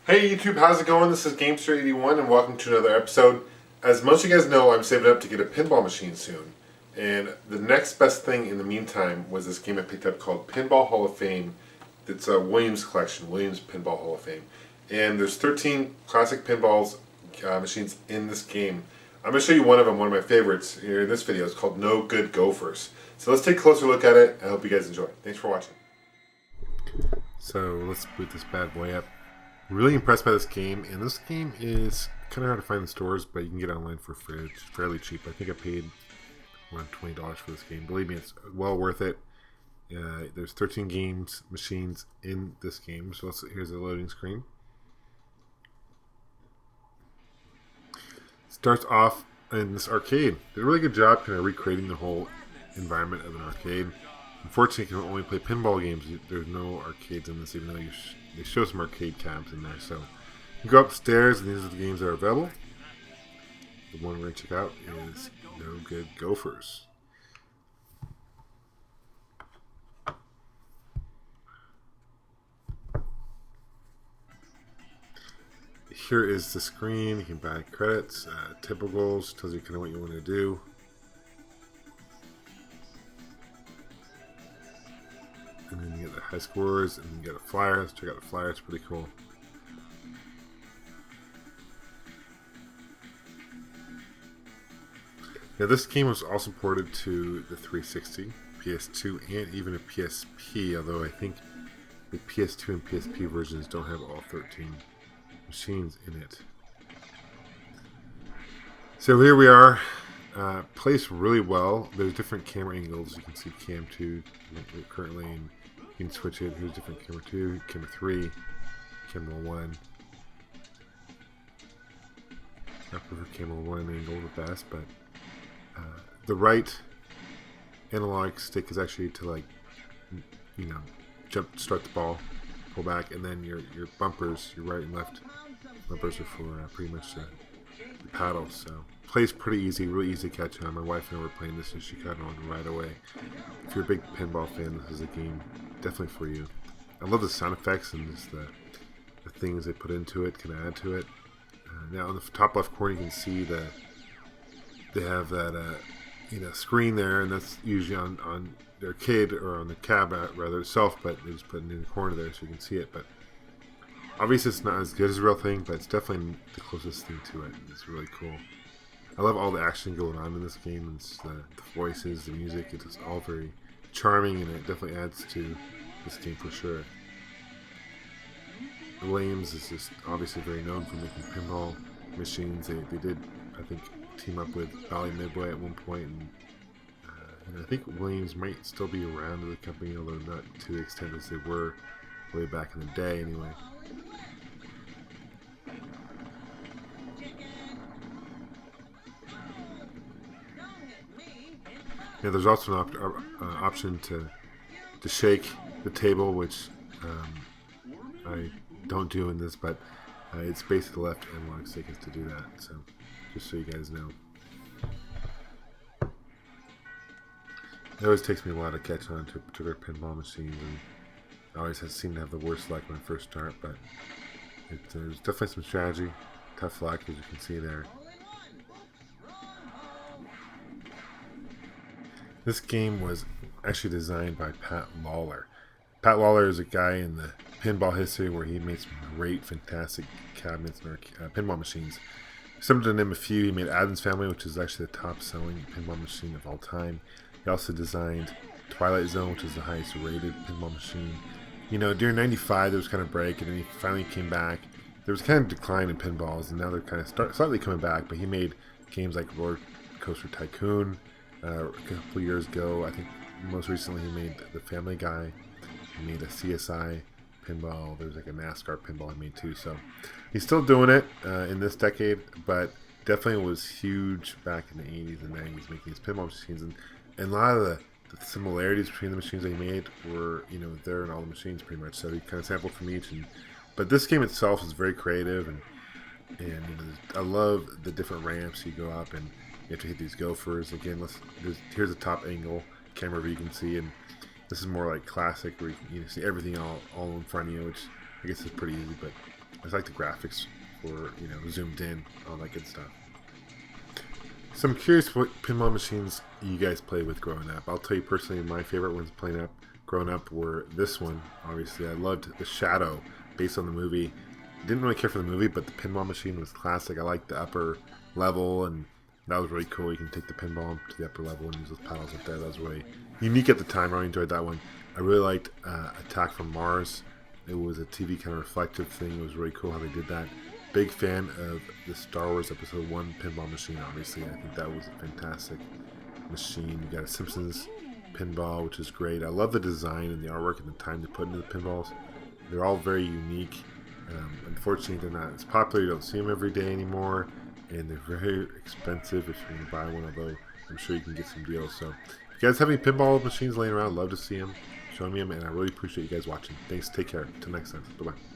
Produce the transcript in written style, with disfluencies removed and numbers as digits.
Hey YouTube, how's it going? This is Gamester81 and welcome to another episode. As most of you guys know, I'm saving up to get a pinball machine soon. And the next best thing in the meantime was this game I picked up called Pinball Hall of Fame. It's a Williams collection, Williams Pinball Hall of Fame. And there's 13 classic pinballs machines in this game. I'm going to show you one of them, one of my favorites here in this video. It's called No Good Gofers. So let's take a closer look at it. I hope you guys enjoy. Thanks for watching. So let's boot this bad boy up. Really impressed by this game, and this game is kind of hard to find in stores, but you can get it online for free. It's fairly cheap. I think I paid around $20 for this game. Believe me, it's well worth it. There's 13 machines in this game. So here's the loading screen. Starts off in this arcade. Did a really good job kind of recreating the whole environment of an arcade. Unfortunately, you can only play pinball games. There's no arcades in this, even though they show some arcade cabs in there. So you go upstairs, and these are the games that are available. The one we're going to check out is No Good Gofers. Here is the screen. You can buy credits, typicals, tells you kind of what you want to do. And then you get the high scores, and you get a flyer. Let's check out the flyer. It's pretty cool. Now, this game was also ported to the 360, PS2, and even a PSP, although I think the PS2 and PSP versions don't have all 13 machines in it. So here we are. Placed really well. There's different camera angles. You can see Cam 2 currently, and you can switch it. Here's different camera 2, camera 3, camera 1. I prefer camera 1 angle the best, but the right analog stick is actually to, like, you know, start the ball, pull back, and then your bumpers, your right and left bumpers are for pretty much the paddles. So plays pretty easy, really easy to catch on. My wife and I were playing this, and she got on right away. If you're a big pinball fan, this is a game definitely for you. I love the sound effects and just the things they put into it, can add to it. Now on the top left corner, you can see they have that screen there, and that's usually on the arcade or on the cab rather itself, but they just put it in the corner there so you can see it. But obviously it's not as good as the real thing, but it's definitely the closest thing to it. It's really cool. I love all the action going on in this game. It's the voices, the music. It's just all very charming, and it definitely adds to this game for sure. Williams is just obviously very known for making pinball machines. They did, I think, team up with Valley Midway at one point, and I think Williams might still be around in the company, although not to the extent as they were way back in the day anyway. Yeah, there's also an option to shake the table, which I don't do in this, but it's basically the left analog stick is to do that. So just so you guys know. It always takes me a while to catch on to particular pinball machines, and I always seem to have the worst luck when I first start, but there's definitely some strategy, tough luck, as you can see there. This game was actually designed by Pat Lawler. Pat Lawler is a guy in the pinball history where he made some great, fantastic cabinets and pinball machines. Some to name a few, he made Addams Family, which is actually the top-selling pinball machine of all time. He also designed Twilight Zone, which is the highest-rated pinball machine. You know, during '95, there was kind of a break, and then he finally came back. There was kind of decline in pinballs, and now they're kind of slightly coming back, but he made games like Roller Coaster Tycoon a couple years ago. I think most recently he made The Family Guy. He made a CSI pinball. There's like a NASCAR pinball he made too. So he's still doing it in this decade, but definitely was huge back in the 80s and 90s making these pinball machines. And a lot of the similarities between the machines that he made were, there in all the machines pretty much. So he kind of sampled from each. But this game itself is very creative, and I love the different ramps you go up, and you have to hit these Gofers. Again, here's a top angle camera view you can see, and this is more like classic where you can see everything all in front of you, which I guess is pretty easy, but just like the graphics for, you know, zoomed in, all that good stuff. So I'm curious what pinball machines you guys play with growing up. I'll tell you personally, my favorite ones growing up were this one. Obviously, I loved the Shadow based on the movie. Didn't really care for the movie, but the pinball machine was classic. I liked the upper level, and that was really cool. You can take the pinball to the upper level and use those paddles up there. That was really unique at the time. I really enjoyed that one. I really liked Attack from Mars. It was a TV kind of reflective thing. It was really cool how they did that. Big fan of the Star Wars Episode 1 pinball machine, obviously. I think that was a fantastic machine. You got a Simpsons pinball, which is great. I love the design and the artwork and the time they put into the pinballs. They're all very unique. Unfortunately, they're not as popular. You don't see them every day anymore, and they're very expensive if you're going to buy one, although I'm sure you can get some deals. So if you guys have any pinball machines laying around, I'd love to see them. Show me them, and I really appreciate you guys watching. Thanks. Take care. Until next time. Bye-bye.